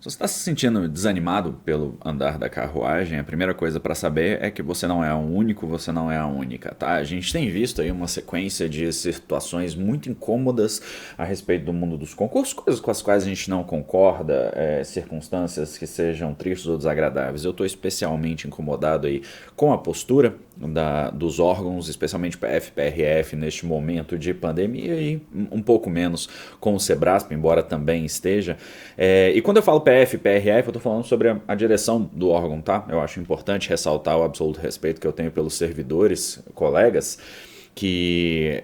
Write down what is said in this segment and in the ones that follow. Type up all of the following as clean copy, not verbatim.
Se você está se sentindo desanimado pelo andar da carruagem, a primeira coisa para saber é que você não é o único, você não é a única, tá? A gente tem visto aí uma sequência de situações muito incômodas a respeito do mundo dos concursos, coisas com as quais a gente não concorda, circunstâncias que sejam tristes ou desagradáveis. Eu estou especialmente incomodado aí com a postura dos órgãos, especialmente PF, PRF, neste momento de pandemia e um pouco menos com o Sebrasp, embora também esteja. E quando eu falo PF, PRF, eu estou falando sobre a direção do órgão, tá? Eu acho importante ressaltar o absoluto respeito que eu tenho pelos servidores, colegas, que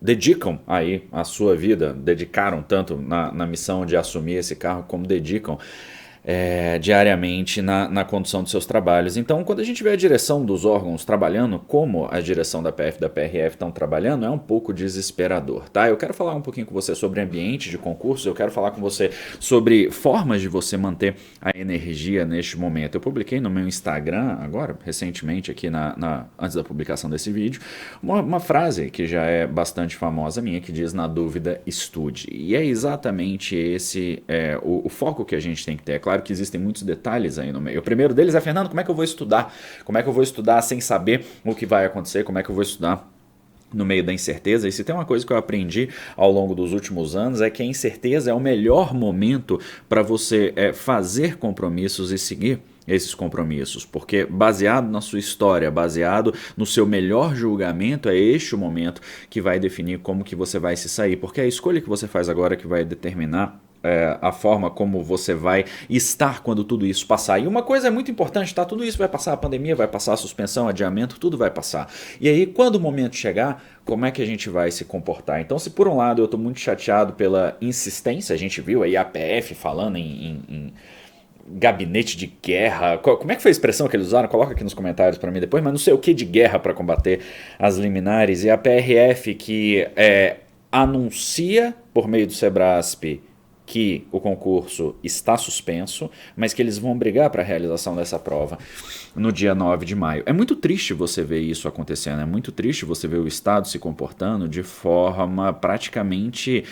dedicam aí a sua vida, dedicaram tanto na missão de assumir esse cargo, como dedicam diariamente na condução dos seus trabalhos. Então, quando a gente vê a direção dos órgãos trabalhando, como a direção da PF e da PRF estão trabalhando, é um pouco desesperador, tá? Eu quero falar um pouquinho com você sobre ambiente de concursos, eu quero falar com você sobre formas de você manter a energia neste momento. Eu publiquei no meu Instagram, agora, recentemente, aqui antes da publicação desse vídeo, uma frase que já é bastante famosa minha, que diz: na dúvida, estude. E é exatamente esse o foco que a gente tem que ter. É claro que existem muitos detalhes aí no meio. O primeiro deles é: Fernando, como é que eu vou estudar? Como é que eu vou estudar sem saber o que vai acontecer? Como é que eu vou estudar no meio da incerteza? E se tem uma coisa que eu aprendi ao longo dos últimos anos é que a incerteza é o melhor momento para você fazer compromissos e seguir esses compromissos, porque baseado na sua história, baseado no seu melhor julgamento, é este o momento que vai definir como que você vai se sair, porque é a escolha que você faz agora que vai determinar a forma como você vai estar quando tudo isso passar. E uma coisa é muito importante, tá? Tudo isso vai passar, a pandemia vai passar, a suspensão, adiamento, tudo vai passar. E aí, quando o momento chegar, como é que a gente vai se comportar? Então, se por um lado eu estou muito chateado pela insistência, a gente viu aí a PF falando em gabinete de guerra. Como é que foi a expressão que eles usaram? Coloca aqui nos comentários para mim depois, mas não sei o que de guerra para combater as liminares. E a PRF que anuncia por meio do Sebrasp que o concurso está suspenso, mas que eles vão brigar para a realização dessa prova no dia 9 de maio. É muito triste você ver isso acontecendo, é muito triste você ver o Estado se comportando de forma praticamente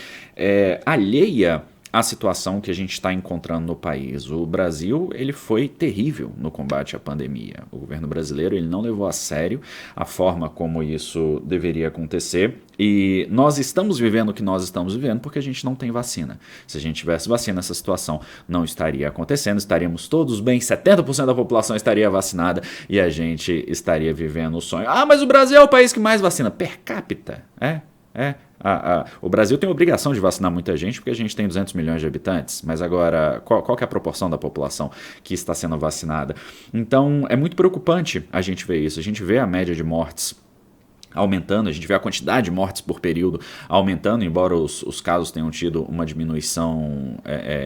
alheia a situação que a gente está encontrando no país. O Brasil, ele foi terrível no combate à pandemia. O governo brasileiro, ele não levou a sério a forma como isso deveria acontecer, e nós estamos vivendo o que nós estamos vivendo porque a gente não tem vacina. Se a gente tivesse vacina, essa situação não estaria acontecendo, estaríamos todos bem, 70% da população estaria vacinada e a gente estaria vivendo o sonho. Ah, mas o Brasil é o país que mais vacina per capita, o Brasil tem a obrigação de vacinar muita gente porque a gente tem 200 milhões de habitantes, mas agora qual que é a proporção da população que está sendo vacinada? Então é muito preocupante a gente ver isso, a gente vê a média de mortes aumentando, a gente vê a quantidade de mortes por período aumentando, embora os casos tenham tido uma diminuição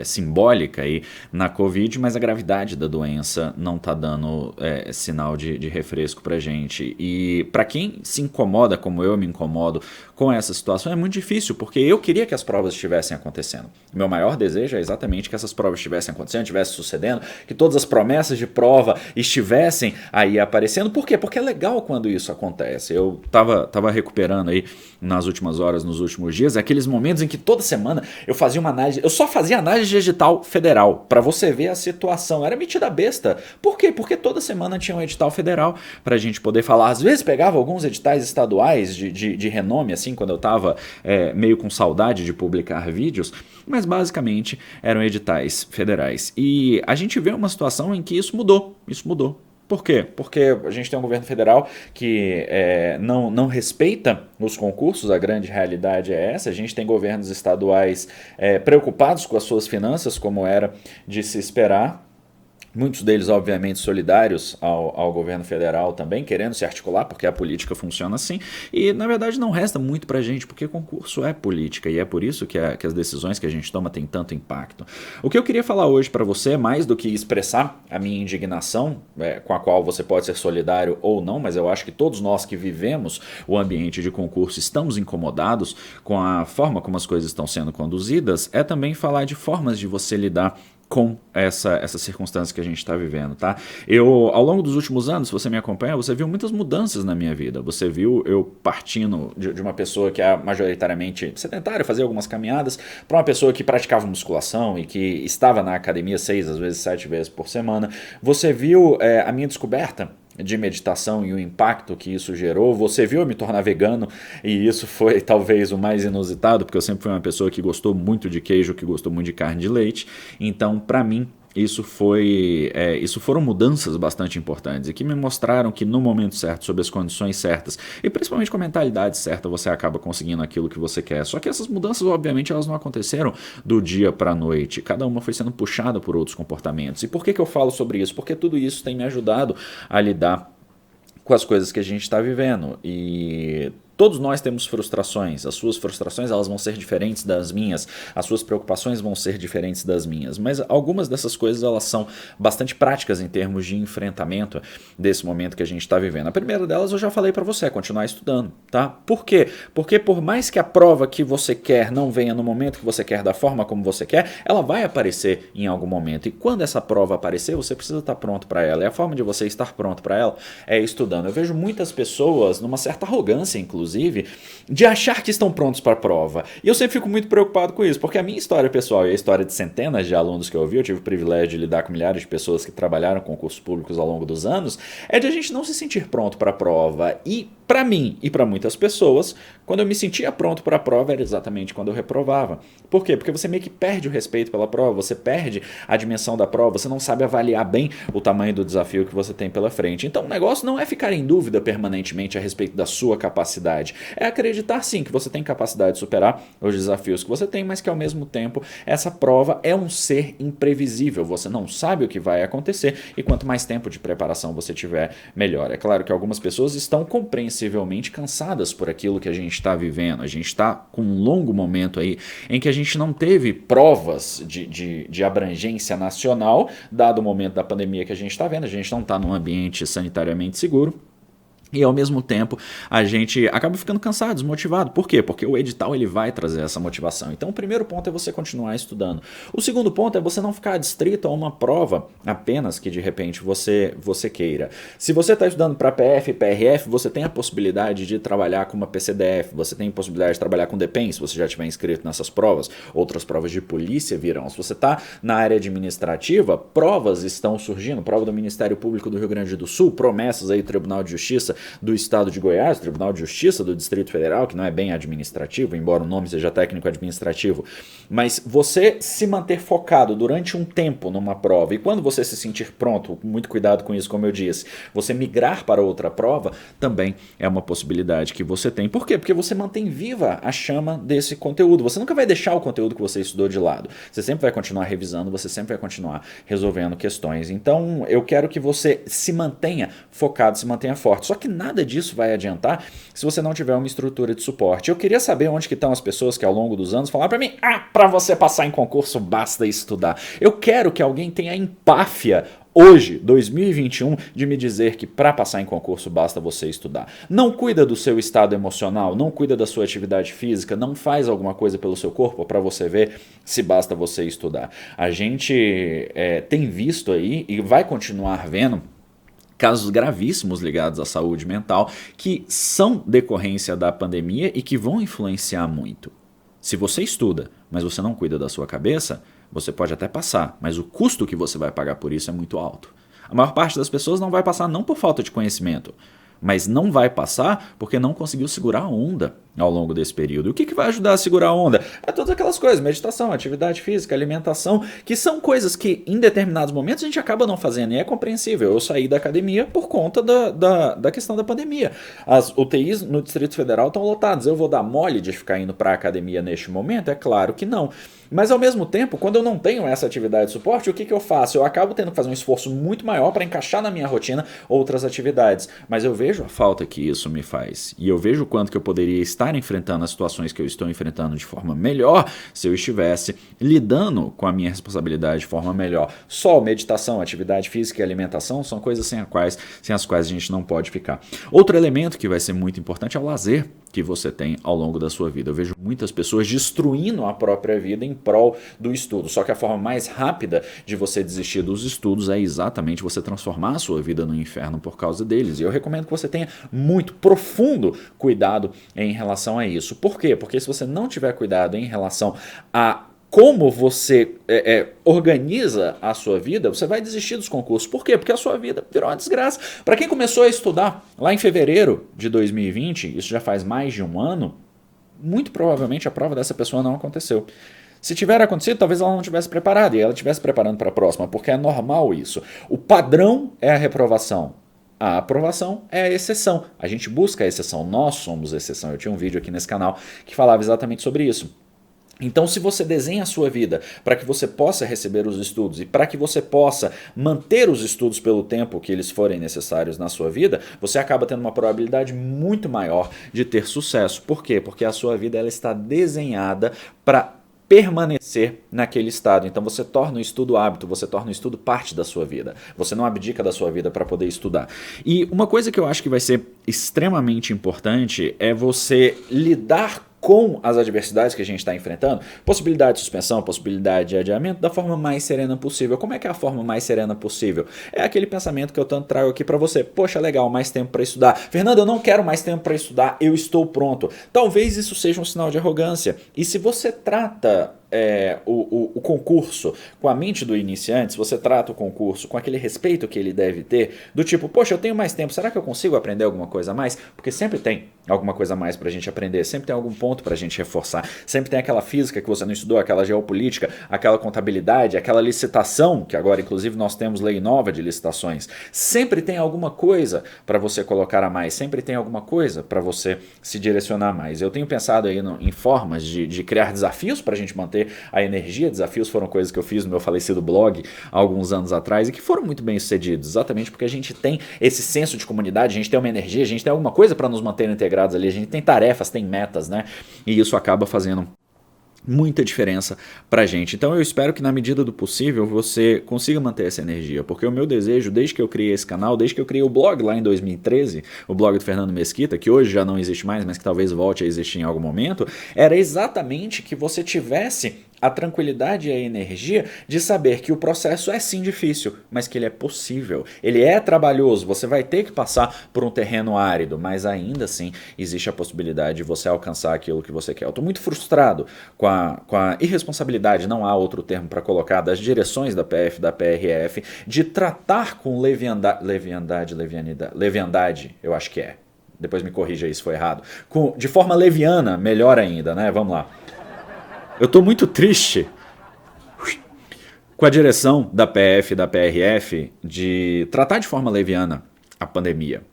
simbólica aí na Covid, mas a gravidade da doença não está dando sinal de refresco para gente. E para quem se incomoda, como eu me incomodo com essa situação, é muito difícil, porque eu queria que as provas estivessem acontecendo. Meu maior desejo é exatamente que essas provas estivessem acontecendo, estivessem sucedendo, que todas as promessas de prova estivessem aí aparecendo. Por quê? Porque é legal quando isso acontece. Eu tava recuperando aí nas últimas horas, nos últimos dias, aqueles momentos em que toda semana eu fazia uma análise, eu só fazia análise de edital federal, para você ver a situação. Era metida besta. Por quê? Porque toda semana tinha um edital federal pra gente poder falar. Às vezes pegava alguns editais estaduais de renome, assim, quando eu tava meio com saudade de publicar vídeos, mas basicamente eram editais federais. E a gente vê uma situação em que isso mudou. Isso mudou. Por quê? Porque a gente tem um governo federal que não respeita os concursos, a grande realidade é essa. A gente tem governos estaduais preocupados com as suas finanças, como era de se esperar. Muitos deles, obviamente, solidários ao governo federal também, querendo se articular, porque a política funciona assim. E, na verdade, não resta muito pra gente, porque concurso é política, e é por isso que as decisões que a gente toma têm tanto impacto. O que eu queria falar hoje pra você, mais do que expressar a minha indignação, com a qual você pode ser solidário ou não, mas eu acho que todos nós que vivemos o ambiente de concurso estamos incomodados com a forma como as coisas estão sendo conduzidas, é também falar de formas de você lidar com essa circunstância que a gente está vivendo, tá? Eu, ao longo dos últimos anos, se você me acompanha, você viu muitas mudanças na minha vida. Você viu eu partindo de uma pessoa que é majoritariamente sedentária, fazia algumas caminhadas, para uma pessoa que praticava musculação e que estava na academia 6, às vezes 7 vezes por semana. Você viu a minha descoberta de meditação e o impacto que isso gerou. Você viu eu me tornar vegano, e isso foi talvez o mais inusitado, porque eu sempre fui uma pessoa que gostou muito de queijo, que gostou muito de carne de leite. Então, para mim, isso foram mudanças bastante importantes e que me mostraram que no momento certo, sob as condições certas e principalmente com a mentalidade certa, você acaba conseguindo aquilo que você quer. Só que essas mudanças, obviamente, elas não aconteceram do dia para a noite. Cada uma foi sendo puxada por outros comportamentos. E por que eu falo sobre isso? Porque tudo isso tem me ajudado a lidar com as coisas que a gente está vivendo. E todos nós temos frustrações. As suas frustrações, elas vão ser diferentes das minhas. As suas preocupações vão ser diferentes das minhas. Mas algumas dessas coisas, elas são bastante práticas em termos de enfrentamento desse momento que a gente está vivendo. A primeira delas eu já falei para você, é continuar estudando, tá? Por quê? Porque por mais que a prova que você quer não venha no momento que você quer, da forma como você quer, ela vai aparecer em algum momento. E quando essa prova aparecer, você precisa estar pronto para ela. E a forma de você estar pronto para ela é estudando. Eu vejo muitas pessoas numa certa arrogância, inclusive, de achar que estão prontos para a prova. E eu sempre fico muito preocupado com isso, porque a minha história pessoal e a história de centenas de alunos que eu vi, eu tive o privilégio de lidar com milhares de pessoas que trabalharam com concursos públicos ao longo dos anos, é de a gente não se sentir pronto para a prova. E para mim e para muitas pessoas, quando eu me sentia pronto para a prova era exatamente quando eu reprovava. Por quê? Porque você meio que perde o respeito pela prova, você perde a dimensão da prova, você não sabe avaliar bem o tamanho do desafio que você tem pela frente. Então o negócio não é ficar em dúvida permanentemente a respeito da sua capacidade, é acreditar sim que você tem capacidade de superar os desafios que você tem, mas que ao mesmo tempo essa prova é um ser imprevisível, você não sabe o que vai acontecer e quanto mais tempo de preparação você tiver, melhor. É claro que algumas pessoas estão compreensivelmente cansadas por aquilo que a gente está vivendo, a gente está com um longo momento aí em que a gente não teve provas de abrangência nacional, dado o momento da pandemia que a gente está vendo, a gente não está num ambiente sanitariamente seguro. E ao mesmo tempo a gente acaba ficando cansado, desmotivado. Por quê? Porque o edital ele vai trazer essa motivação. Então o primeiro ponto é você continuar estudando. O segundo ponto é você não ficar adstrito a uma prova apenas que de repente você queira. Se você está estudando para PF e PRF, você tem a possibilidade de trabalhar com uma PCDF, você tem a possibilidade de trabalhar com DPEM, se você já estiver inscrito nessas provas. Outras provas de polícia virão. Se você está na área administrativa, provas estão surgindo. Prova do Ministério Público do Rio Grande do Sul, promessas aí do Tribunal de Justiça do Estado de Goiás, Tribunal de Justiça do Distrito Federal, que não é bem administrativo, embora o nome seja técnico administrativo, mas você se manter focado durante um tempo numa prova e quando você se sentir pronto, muito cuidado com isso, como eu disse, você migrar para outra prova, também é uma possibilidade que você tem. Por quê? Porque você mantém viva a chama desse conteúdo. Você nunca vai deixar o conteúdo que você estudou de lado. Você sempre vai continuar revisando, você sempre vai continuar resolvendo questões. Então, eu quero que você se mantenha focado, se mantenha forte. Só que nada disso vai adiantar se você não tiver uma estrutura de suporte. Eu queria saber onde que estão as pessoas que ao longo dos anos falaram para mim, para você passar em concurso basta estudar. Eu quero que alguém tenha empáfia hoje, 2021, de me dizer que para passar em concurso basta você estudar. Não cuida do seu estado emocional, não cuida da sua atividade física, não faz alguma coisa pelo seu corpo para você ver se basta você estudar. A gente tem visto aí e vai continuar vendo casos gravíssimos ligados à saúde mental que são decorrência da pandemia e que vão influenciar muito. Se você estuda, mas você não cuida da sua cabeça, você pode até passar, mas o custo que você vai pagar por isso é muito alto. A maior parte das pessoas não vai passar não por falta de conhecimento, mas não vai passar porque não conseguiu segurar a onda ao longo desse período. O que vai ajudar a segurar a onda? É todas aquelas coisas, meditação, atividade física, alimentação, que são coisas que em determinados momentos a gente acaba não fazendo, e é compreensível. Eu saí da academia por conta da questão da pandemia. As UTIs no Distrito Federal estão lotadas. Eu vou dar mole de ficar indo para a academia neste momento? É claro que não. Mas ao mesmo tempo, quando eu não tenho essa atividade de suporte, o que eu faço? Eu acabo tendo que fazer um esforço muito maior para encaixar na minha rotina outras atividades. Mas eu vejo vejo a falta que isso me faz e eu vejo o quanto que eu poderia estar enfrentando as situações que eu estou enfrentando de forma melhor se eu estivesse lidando com a minha responsabilidade de forma melhor. Só meditação, atividade física e alimentação são coisas sem as quais a gente não pode ficar. Outro elemento que vai ser muito importante é o lazer que você tem ao longo da sua vida. Eu vejo muitas pessoas destruindo a própria vida em prol do estudo. Só que a forma mais rápida de você desistir dos estudos é exatamente você transformar a sua vida no inferno por causa deles. E eu recomendo que você tenha muito profundo cuidado em relação a isso. Por quê? Porque se você não tiver cuidado em relação a como você organiza a sua vida, você vai desistir dos concursos. Por quê? Porque a sua vida virou uma desgraça. Para quem começou a estudar lá em fevereiro de 2020, isso já faz mais de um ano, muito provavelmente a prova dessa pessoa não aconteceu. Se tiver acontecido, talvez ela não estivesse preparada e ela estivesse preparando para a próxima, porque é normal isso. O padrão é a reprovação. A aprovação é a exceção. A gente busca a exceção. Nós somos a exceção. Eu tinha um vídeo aqui nesse canal que falava exatamente sobre isso. Então, se você desenha a sua vida para que você possa receber os estudos e para que você possa manter os estudos pelo tempo que eles forem necessários na sua vida, você acaba tendo uma probabilidade muito maior de ter sucesso. Por quê? Porque a sua vida ela está desenhada para permanecer naquele estado. Então você torna o estudo hábito, você torna o estudo parte da sua vida. Você não abdica da sua vida para poder estudar. E uma coisa que eu acho que vai ser extremamente importante é você lidar com as adversidades que a gente está enfrentando, possibilidade de suspensão, possibilidade de adiamento, da forma mais serena possível. Como é que é a forma mais serena possível? É aquele pensamento que eu tanto trago aqui para você. Poxa, legal, mais tempo para estudar. Fernando, eu não quero mais tempo para estudar, eu estou pronto. Talvez isso seja um sinal de arrogância. E se você trata o concurso com a mente do iniciante, se você trata o concurso com aquele respeito que ele deve ter, do tipo, poxa, eu tenho mais tempo, será que eu consigo aprender alguma coisa a mais? Porque sempre tem alguma coisa a mais pra gente aprender, sempre tem algum ponto pra gente reforçar, sempre tem aquela física que você não estudou, aquela geopolítica, aquela contabilidade, aquela licitação, que agora inclusive nós temos lei nova de licitações, sempre tem alguma coisa para você colocar a mais, sempre tem alguma coisa para você se direcionar mais. Eu tenho pensado aí em formas de criar desafios pra gente manter a energia. Desafios foram coisas que eu fiz no meu falecido blog há alguns anos atrás e que foram muito bem sucedidos, exatamente porque a gente tem esse senso de comunidade, a gente tem uma energia, a gente tem alguma coisa para nos manter integrados ali, a gente tem tarefas, tem metas, né? E isso acaba fazendo muita diferença pra gente. Então eu espero que na medida do possível você consiga manter essa energia, porque o meu desejo, desde que eu criei esse canal, desde que eu criei o blog lá em 2013, o blog do Fernando Mesquita, que hoje já não existe mais, mas que talvez volte a existir em algum momento, era exatamente que você tivesse a tranquilidade e a energia de saber que o processo é sim difícil, mas que ele é possível. Ele é trabalhoso, você vai ter que passar por um terreno árido, mas ainda assim existe a possibilidade de você alcançar aquilo que você quer. Eu estou muito frustrado com a irresponsabilidade, não há outro termo para colocar, das direções da PF, da PRF, de tratar com leviandade, eu acho que é. Depois me corrija aí se foi errado. De forma leviana, melhor ainda, né? Vamos lá. Eu estou muito triste com a direção da PF e da PRF de tratar de forma leviana a pandemia.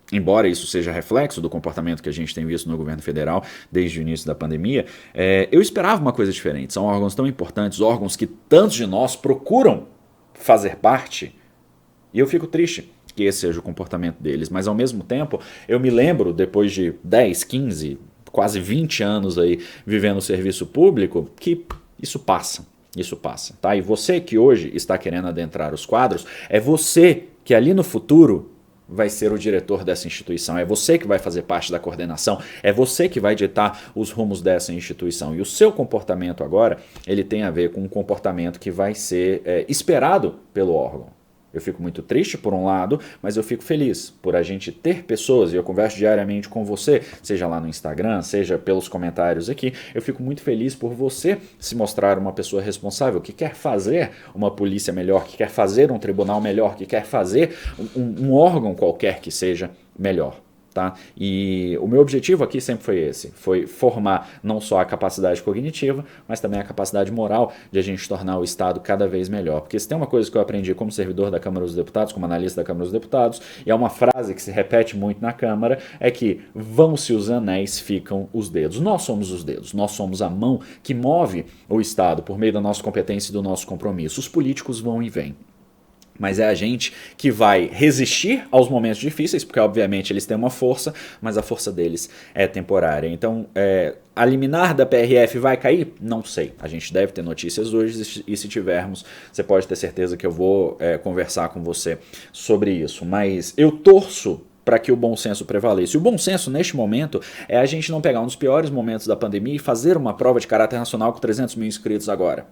Embora isso seja reflexo do comportamento que a gente tem visto no governo federal desde o início da pandemia, eu esperava uma coisa diferente. São órgãos tão importantes, órgãos que tantos de nós procuram fazer parte, e eu fico triste que esse seja o comportamento deles. Mas ao mesmo tempo, eu me lembro, depois de 10, 15, quase 20 anos aí vivendo o serviço público, que isso passa, tá? E você que hoje está querendo adentrar os quadros, é você que ali no futuro vai ser o diretor dessa instituição, é você que vai fazer parte da coordenação, é você que vai ditar os rumos dessa instituição. E o seu comportamento agora, ele tem a ver com um comportamento que vai ser esperado pelo órgão. Eu fico muito triste por um lado, mas eu fico feliz por a gente ter pessoas, e eu converso diariamente com você, seja lá no Instagram, seja pelos comentários aqui, eu fico muito feliz por você se mostrar uma pessoa responsável, que quer fazer uma polícia melhor, que quer fazer um tribunal melhor, que quer fazer um órgão qualquer que seja melhor. Tá? E o meu objetivo aqui sempre foi esse, foi formar não só a capacidade cognitiva, mas também a capacidade moral de a gente tornar o Estado cada vez melhor. Porque se tem uma coisa que eu aprendi como servidor da Câmara dos Deputados, como analista da Câmara dos Deputados, e é uma frase que se repete muito na Câmara, é que vão-se os anéis, ficam os dedos. Nós somos os dedos, nós somos a mão que move o Estado por meio da nossa competência e do nosso compromisso. Os políticos vão e vêm. Mas é a gente que vai resistir aos momentos difíceis, porque obviamente eles têm uma força, mas a força deles é temporária. Então, a liminar da PRF vai cair? Não sei. A gente deve ter notícias hoje e se tivermos, você pode ter certeza que eu vou conversar com você sobre isso. Mas eu torço para que o bom senso prevaleça. E o bom senso, neste momento, é a gente não pegar um dos piores momentos da pandemia e fazer uma prova de caráter nacional com 300 mil inscritos agora.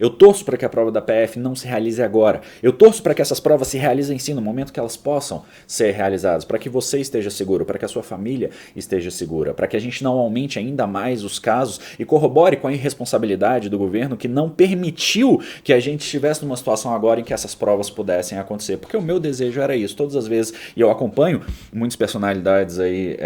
Eu torço para que a prova da PF não se realize agora. Eu torço para que essas provas se realizem sim no momento que elas possam ser realizadas, para que você esteja seguro, para que a sua família esteja segura, para que a gente não aumente ainda mais os casos e corrobore com a irresponsabilidade do governo que não permitiu que a gente estivesse numa situação agora em que essas provas pudessem acontecer. Porque o meu desejo era isso. Todas as vezes, e eu acompanho muitas personalidades aí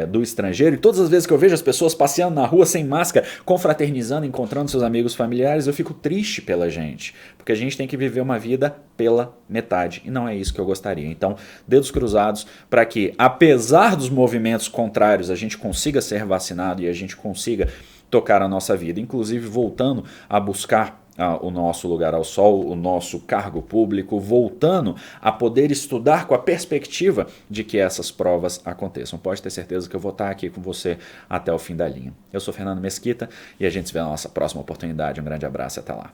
do estrangeiro, e todas as vezes que eu vejo as pessoas passeando na rua sem máscara, confraternizando, encontrando seus amigos familiares, eu fico triste pela gente, porque a gente tem que viver uma vida pela metade, e não é isso que eu gostaria. Então, dedos cruzados para que, apesar dos movimentos contrários, a gente consiga ser vacinado e a gente consiga tocar a nossa vida, inclusive voltando a buscar o nosso lugar ao sol, o nosso cargo público, voltando a poder estudar com a perspectiva de que essas provas aconteçam. Pode ter certeza que eu vou estar aqui com você até o fim da linha. Eu sou Fernando Mesquita e a gente se vê na nossa próxima oportunidade. Um grande abraço e até lá.